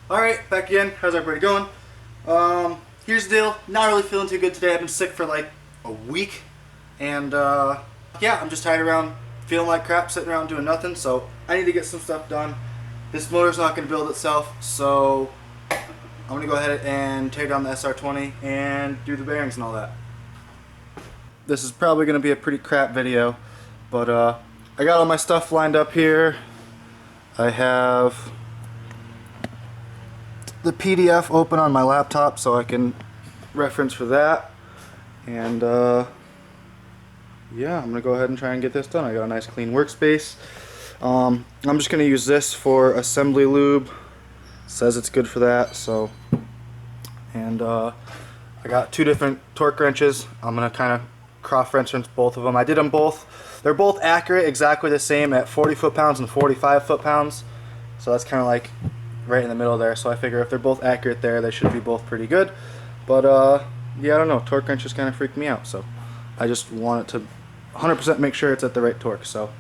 Alright, back again. How's everybody going? Here's the deal. Not really feeling too good today. I've been sick for like a week. And yeah, I'm just tired around feeling like crap, sitting around doing nothing. So I need to get some stuff done. This motor's not going to build itself. So I'm going to go ahead and tear down the SR20 and do the bearings and all that. This is probably going to be a pretty crap video. But I got all my stuff lined up here. I have the PDF open on my laptop so I can reference for that, and yeah, I'm gonna go ahead and try and get this done. I got a nice clean workspace. I'm just gonna use this for assembly lube. It says it's good for that, so, and I got two different torque wrenches. I'm gonna kind of cross-reference both of them. I did them both. They're both accurate, exactly the same at 40 foot-pounds and 45 foot-pounds, so that's kind of like right in the middle there. So I figure if they're both accurate there, they should be both pretty good. But yeah, I don't know, torque wrenches kind of freaked me out, so I just want it to 100% make sure it's at the right torque. So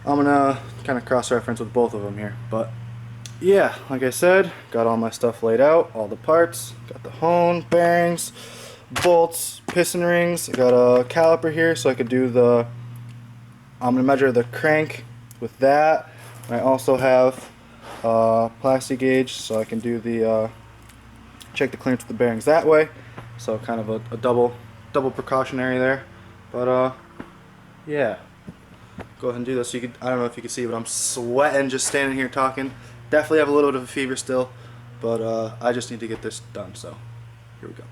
I'm gonna kind of cross-reference with both of them here. But yeah, like I said, got all my stuff laid out, all the parts, got the hone, bearings, bolts, piston rings. I got a caliper here so I could do the, I'm gonna measure the crank with that. I also have plastic gauge so I can do the check the clearance of the bearings that way, so kind of a double precautionary there. But yeah, go ahead and do this. So you could, I don't know if you can see, but I'm sweating just standing here talking. Definitely have a little bit of a fever still, but I just need to get this done, so here we go.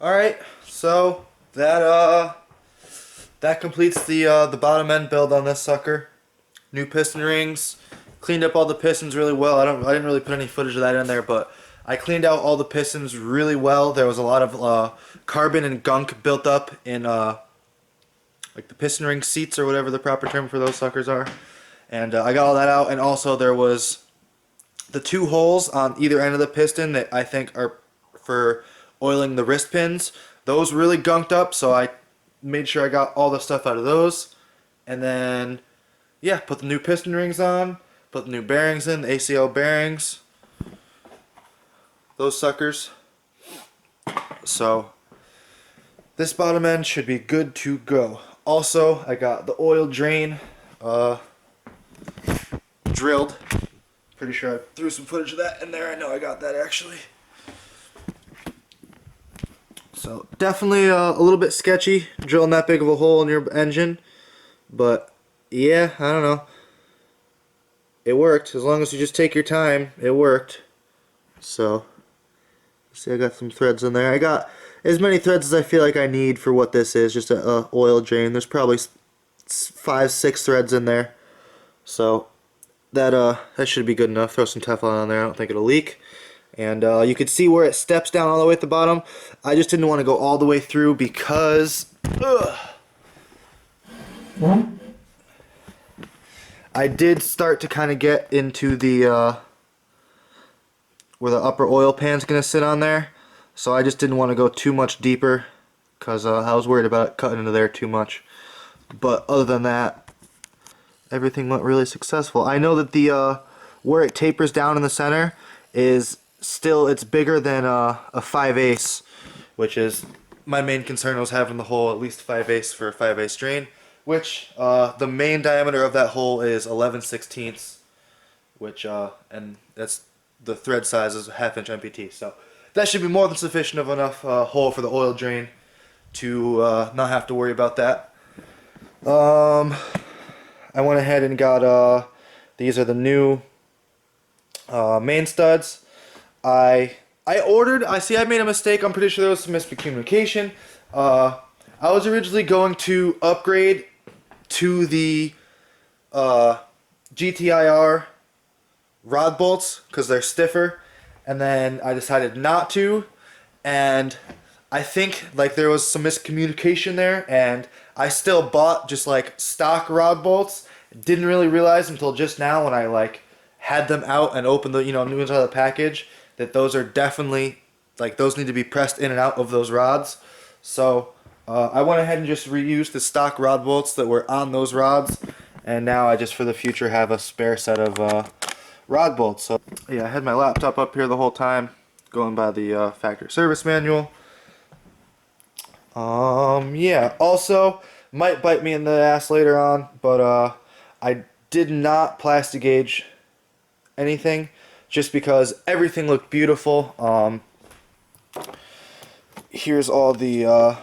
Alright, so that completes the bottom end build on this sucker. New piston rings. Cleaned up all the pistons really well. I didn't really put any footage of that in there, but I cleaned out all the pistons really well. There was a lot of carbon and gunk built up in like the piston ring seats or whatever the proper term for those suckers are. And I got all that out, and also there was the two holes on either end of the piston that I think are for oiling the wrist pins. Those really gunked up, so I made sure I got all the stuff out of those. And then, yeah, put the new piston rings on, put the new bearings in, the ACL bearings, those suckers. So this bottom end should be good to go. Also, I got the oil drain drilled. Pretty sure I threw some footage of that in there. I know I got that actually. So definitely a little bit sketchy drilling that big of a hole in your engine, but yeah, I don't know. It worked. As long as you just take your time, it worked. So, see, I got some threads in there. I got as many threads as I feel like I need for what this is, just a oil drain. There's probably 5-6 threads in there. So, that should be good enough. Throw some Teflon on there. I don't think it'll leak. And you can see where it steps down all the way at the bottom. I just didn't want to go all the way through because I did start to kind of get into the where the upper oil pan's going to sit on there. So I just didn't want to go too much deeper because I was worried about it cutting into there too much. But other than that, everything went really successful. I know that the where it tapers down in the center is still, it's bigger than a 5/8, which is my main concern, was having the hole at least 5/8 for a 5/8 drain, which the main diameter of that hole is 11/16, which and that's the thread size is a 1/2 inch MPT, so that should be more than sufficient of enough hole for the oil drain to not have to worry about that. I went ahead and got these are the new main studs. I ordered, I made a mistake. I'm pretty sure there was some miscommunication. I was originally going to upgrade to the GTIR rod bolts because they're stiffer, and then I decided not to, and I think like there was some miscommunication there, and I still bought just like stock rod bolts. Didn't really realize until just now when I like had them out and opened the new ones out of the package that those are definitely, like, those need to be pressed in and out of those rods. So I went ahead and just reused the stock rod bolts that were on those rods, and now I just for the future have a spare set of rod bolts. So yeah, I had my laptop up here the whole time going by the factory service manual. Yeah, also might bite me in the ass later on, but I did not plastic gauge anything just because everything looked beautiful. Here's all the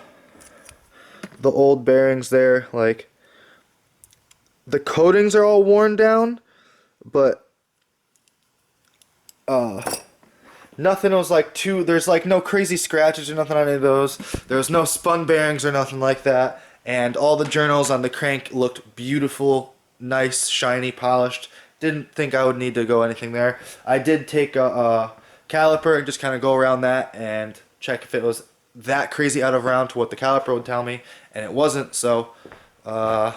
old bearings there. Like, the coatings are all worn down, but nothing was like there's like no crazy scratches or nothing on any of those. There was no spun bearings or nothing like that, and all the journals on the crank looked beautiful, nice, shiny, polished. Didn't think I would need to go anything there. I did take a caliper and just kind of go around that and check if it was that crazy out of round to what the caliper would tell me, and it wasn't. So I'm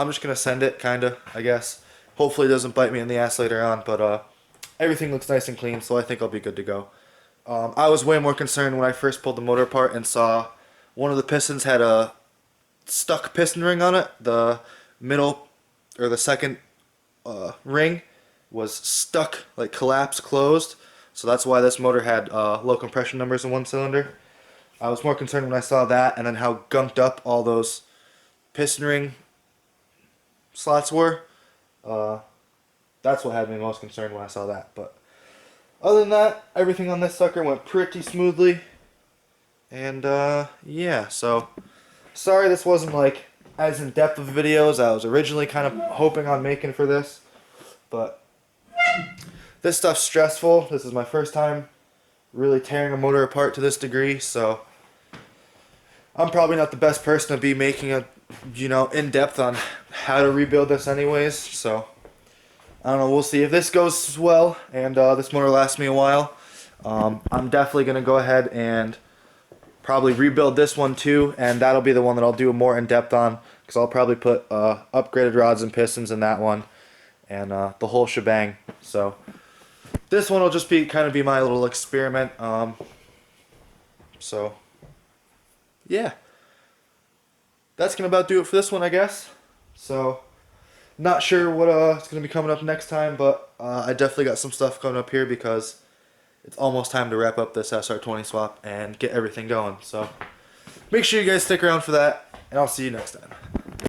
just gonna send it, kinda, I guess. Hopefully it doesn't bite me in the ass later on, but everything looks nice and clean, so I think I'll be good to go. I was way more concerned when I first pulled the motor apart and saw one of the pistons had a stuck piston ring on it. The middle, or the second ring was stuck, like collapsed closed, so that's why this motor had low compression numbers in one cylinder. I was more concerned when I saw that, and then how gunked up all those piston ring slots were. That's what had me most concerned when I saw that. But other than that, everything on this sucker went pretty smoothly, and yeah, so sorry this wasn't like as in depth of videos I was originally kind of hoping on making for this, but this stuff's stressful. This is my first time really tearing a motor apart to this degree, so I'm probably not the best person to be making a, in depth on how to rebuild this anyways, so I don't know, we'll see if this goes well and this motor lasts me a while. I'm definitely going to go ahead and probably rebuild this one too, and that'll be the one that I'll do more in depth on, because I'll probably put upgraded rods and pistons in that one and the whole shebang. So this one will just be kind of be my little experiment. So yeah, that's gonna about do it for this one, I guess. So not sure what is gonna be coming up next time, but I definitely got some stuff coming up here because it's almost time to wrap up this SR20 swap and get everything going. So make sure you guys stick around for that, and I'll see you next time.